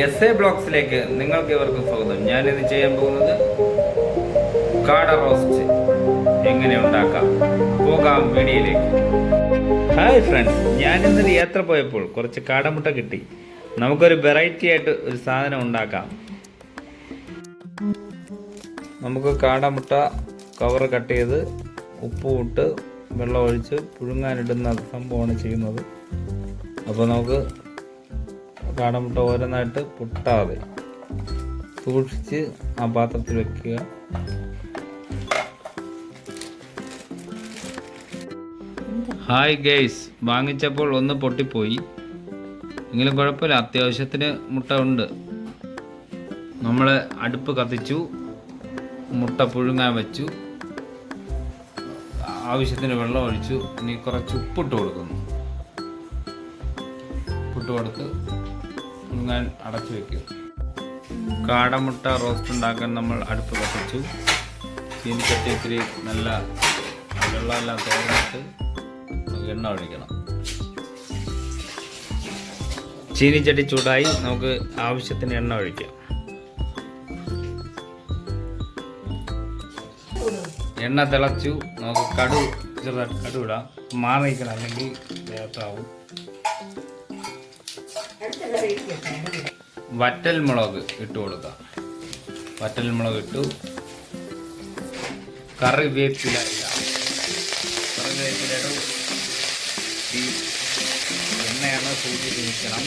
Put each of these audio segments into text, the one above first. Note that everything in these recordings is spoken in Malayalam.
എസ് എ ബ്ലോഗ്സിലേക്ക് നിങ്ങൾക്ക് ഇവർക്ക് സ്വാഗതം. ഞാനിന്ന് ചെയ്യാൻ പോകുന്നത് കാട റോസ്റ്റ് എങ്ങനെ ഉണ്ടാക്കാം. പോകാം വീഡിയോയിലേക്ക്. ഹായ് ഫ്രണ്ട്സ്, ഞാനിന്നൊരു യാത്ര പോയപ്പോൾ കുറച്ച് കാടമുട്ട കിട്ടി. നമുക്കൊരു വെറൈറ്റി ആയിട്ട് ഒരു സാധനം ഉണ്ടാക്കാം. നമുക്ക് കാടമുട്ട കവർ കട്ട് ചെയ്ത് ഉപ്പും ഇട്ട് വെള്ളം ഒഴിച്ച് പുഴുങ്ങാനിടുന്ന സംഭവമാണ് ചെയ്യുന്നത്. അപ്പോൾ നമുക്ക് കാടമുട്ട ഓരോന്നായിട്ട് പൊട്ടാതെ സൂക്ഷിച്ച് ആ പാത്രത്തിൽ വെക്കുക. ഹായ് ഗൈസ്, വാങ്ങിച്ചപ്പോൾ ഒന്ന് പൊട്ടിപ്പോയി. എങ്കിലും കുഴപ്പമില്ല, അത്യാവശ്യത്തിന് മുട്ട ഉണ്ട്. നമ്മൾ അടുപ്പ് കത്തിച്ചു, മുട്ട പുഴുങ്ങാൻ വെച്ചു, ആവശ്യത്തിന് വെള്ളം ഒഴിച്ചു. ഇനി കുറച്ച് ഉപ്പിട്ട് കൊടുക്കുന്നു. ഉപ്പിട്ട് കൊടുത്ത് പുഴുങ്ങാൻ അടച്ചു വയ്ക്കുക. കാടമുട്ട റോസ്റ്റ് ഉണ്ടാക്കാൻ നമ്മൾ അടുപ്പ് കത്തിച്ചു. ചീനിച്ചട്ടി ഇത്തിരി നല്ല വെള്ളമെല്ലാം തോന്നിട്ട് എണ്ണ ഒഴിക്കണം. ചീനിച്ചട്ടി ചൂടായി, നമുക്ക് ആവശ്യത്തിന് എണ്ണ ഒഴിക്കാം. എണ്ണ തിളച്ചു, നമുക്ക് ചെറുതായിട്ട് കടു ഇടാം. മാറിക്കണം, അല്ലെങ്കിൽ വേട്ടാവും. വറ്റൽ മുളക് ഇട്ട് കൊടുക്കാം. വറ്റൽ മുളക് ഇട്ടു. കറിവേപ്പില ഇടാം. കറിവേപ്പില ഇടും. ഈ എണ്ണയാണ് സൂക്ഷിച്ച് നിൽക്കണം.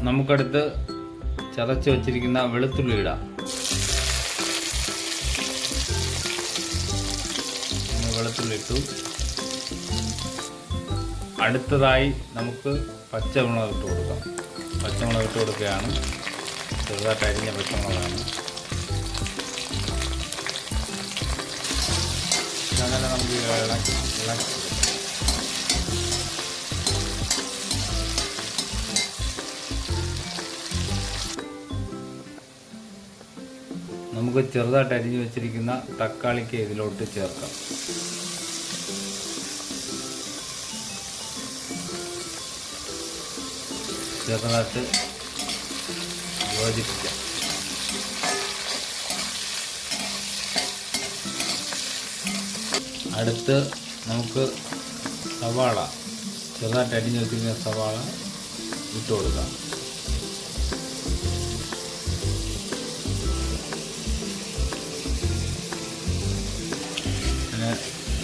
നമുക്കടുത്ത് ചതച്ച് വച്ചിരിക്കുന്ന വെളുത്തുള്ളി ഇടാം. വെളുത്തുള്ളി ഇട്ടു. അടുത്തതായി നമുക്ക് പച്ചമുളക് ഇട്ട് കൊടുക്കാം. പച്ചമുളക് ഇട്ട് കൊടുക്കുകയാണ്. ചെറുതായിട്ട് അരിഞ്ഞ പച്ചമുളകാണ്. അങ്ങനെ നമുക്ക് നമുക്ക് ചെറുതായിട്ട് അരിഞ്ഞു വെച്ചിരിക്കുന്ന തക്കാളിക്ക് ഇതിലോട്ട് ചേർക്കാം. ചെറുതായിട്ട് യോജിപ്പിക്കാം. അടുത്ത് നമുക്ക് സവാള, ചെറുതായിട്ട് അരിഞ്ഞു വെച്ചിരിക്കുന്ന സവാള ഇട്ട് കൊടുക്കാം.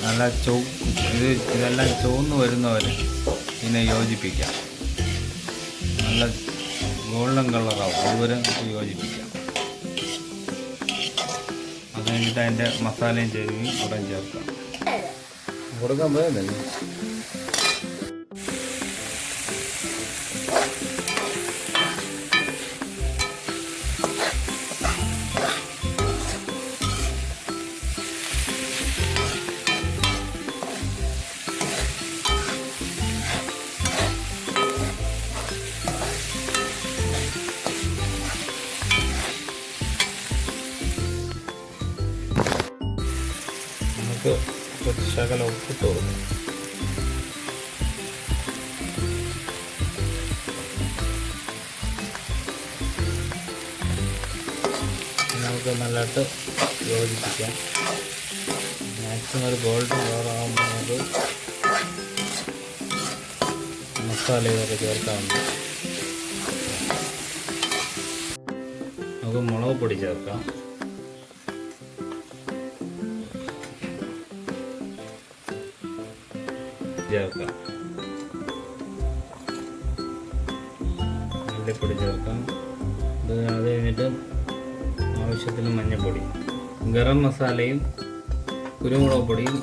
നല്ല ഇതെല്ലാം ചുവന്ന് വരുന്നവരെ ഇതിനെ യോജിപ്പിക്കാം. നല്ല ഗോൾഡൻ കളറാവും, അതുവരെ യോജിപ്പിക്കാം. അത് കഴിഞ്ഞിട്ട് അതിൻ്റെ മസാലയും ചേരുകയും ഉടൻ ചേർക്കാം. കൊടുക്കാൻ പോയതല്ലേ. കുറച്ച് ശകലം ഉപ്പിട്ട് കൊടുക്കും. നമുക്ക് നല്ലതായിട്ട് യോജിപ്പിക്കാം. മാക്സിമം ഒരു ഗോൾഡൻ കളറാകുമ്പോൾ നമുക്ക് മസാല ഇതൊക്കെ ചേർക്കാറുണ്ട്. നമുക്ക് മുളക് പൊടി ചേർക്കാം. മല്ലിപ്പൊടി ചേർക്കാം. അത് കഴിഞ്ഞിട്ട് ആവശ്യത്തിന് മഞ്ഞൾപ്പൊടി, ഗരം മസാലയും കുരുമുളക് പൊടിയും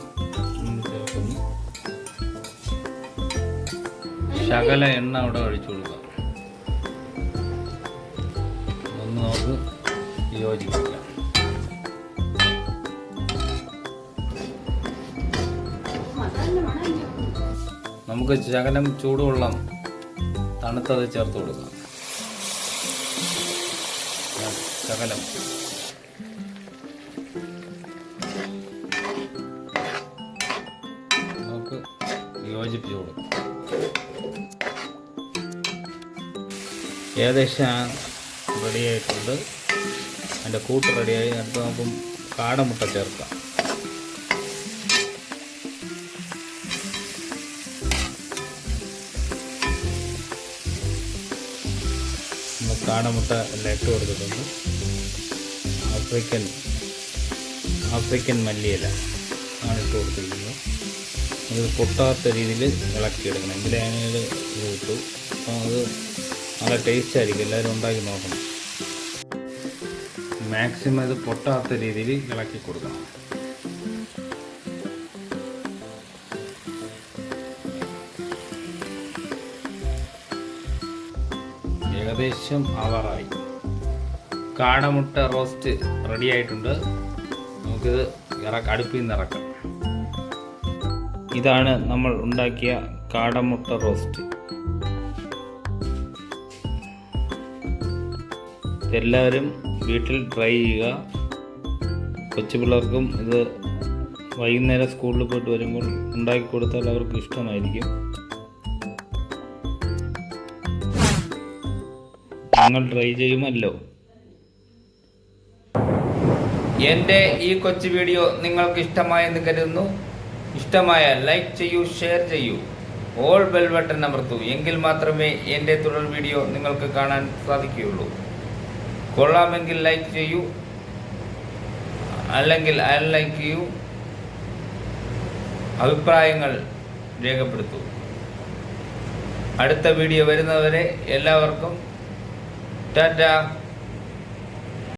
ചേർക്കുന്നു. ശകല എണ്ണ അവിടെ ഒഴിച്ചു കൊടുക്കാം. ഒന്ന് നമുക്ക് യോജിപ്പിക്കാം. നമുക്ക് ശകലം ചൂടുവെള്ളം തണുത്തത് ചേർത്ത് കൊടുക്കാം. ശകലം നമുക്ക് യോജിപ്പിച്ച് കൊടുക്കാം. ഏകദേശം റെഡിയായിട്ടുണ്ട്. അതിൻ്റെ കൂട്ട് റെഡിയായി. അടുത്ത് നമുക്ക് കാടമുട്ട ചേർക്കാം. നമ്മൾ കാടമുട്ട എല്ലാം ഇട്ട് കൊടുത്തിട്ടുണ്ട്. ആഫ്രിക്കൻ മല്ലിയില ആണ് ഇട്ട് കൊടുത്തിരിക്കുന്നത്. ഇത് പൊട്ടാത്ത രീതിയിൽ ഇളക്കിയെടുക്കണം, എങ്കിലേ അതിനൊരു ഇത് കിട്ടൂ. അപ്പോൾ അത് നല്ല ടേസ്റ്റ് ആയിരിക്കും. എല്ലാവരും ഉണ്ടാക്കി നോക്കണം. മാക്സിമം ഇത് പൊട്ടാത്ത രീതിയിൽ ഇളക്കി കൊടുക്കണം. ഏകദേശം ആവാറായി. കാടമുട്ട റോസ്റ്റ് റെഡി ആയിട്ടുണ്ട്. നമുക്കിത് അടുപ്പിൽ നിന്ന് ഇറക്കാം. ഇതാണ് നമ്മൾ ഉണ്ടാക്കിയ കാടമുട്ട റോസ്റ്റ്. ഇതെല്ലാവരും വീട്ടിൽ ട്രൈ ചെയ്യുക. കൊച്ചു പിള്ളേർക്കും ഇത് വൈകുന്നേരം സ്കൂളിൽ പോയിട്ട് വരുമ്പോൾ ഉണ്ടാക്കി കൊടുത്താൽ അവർക്ക് ഇഷ്ടമായിരിക്കും. നിങ്ങൾ ട്രൈ ചെയ്യുമല്ലോ. എൻ്റെ ഈ കൊച്ചു വീഡിയോ നിങ്ങൾക്ക് ഇഷ്ടമായെന്ന് കരുതുന്നു. ഇഷ്ടമായാൽ ലൈക്ക് ചെയ്യൂ, ഷെയർ ചെയ്യൂ, ഓൾ ബെൽ ബട്ടൺ അമർത്തൂ. എങ്കിൽ മാത്രമേ എൻ്റെ തുടർ വീഡിയോ നിങ്ങൾക്ക് കാണാൻ സാധിക്കുകയുള്ളൂ. കൊള്ളാമെങ്കിൽ ലൈക്ക് ചെയ്യൂ, അല്ലെങ്കിൽ അൺലൈക്ക് ചെയ്യൂ. അഭിപ്രായങ്ങൾ രേഖപ്പെടുത്തൂ. അടുത്ത വീഡിയോ വരുന്നവരെ എല്ലാവർക്കും ടാറ്റാ.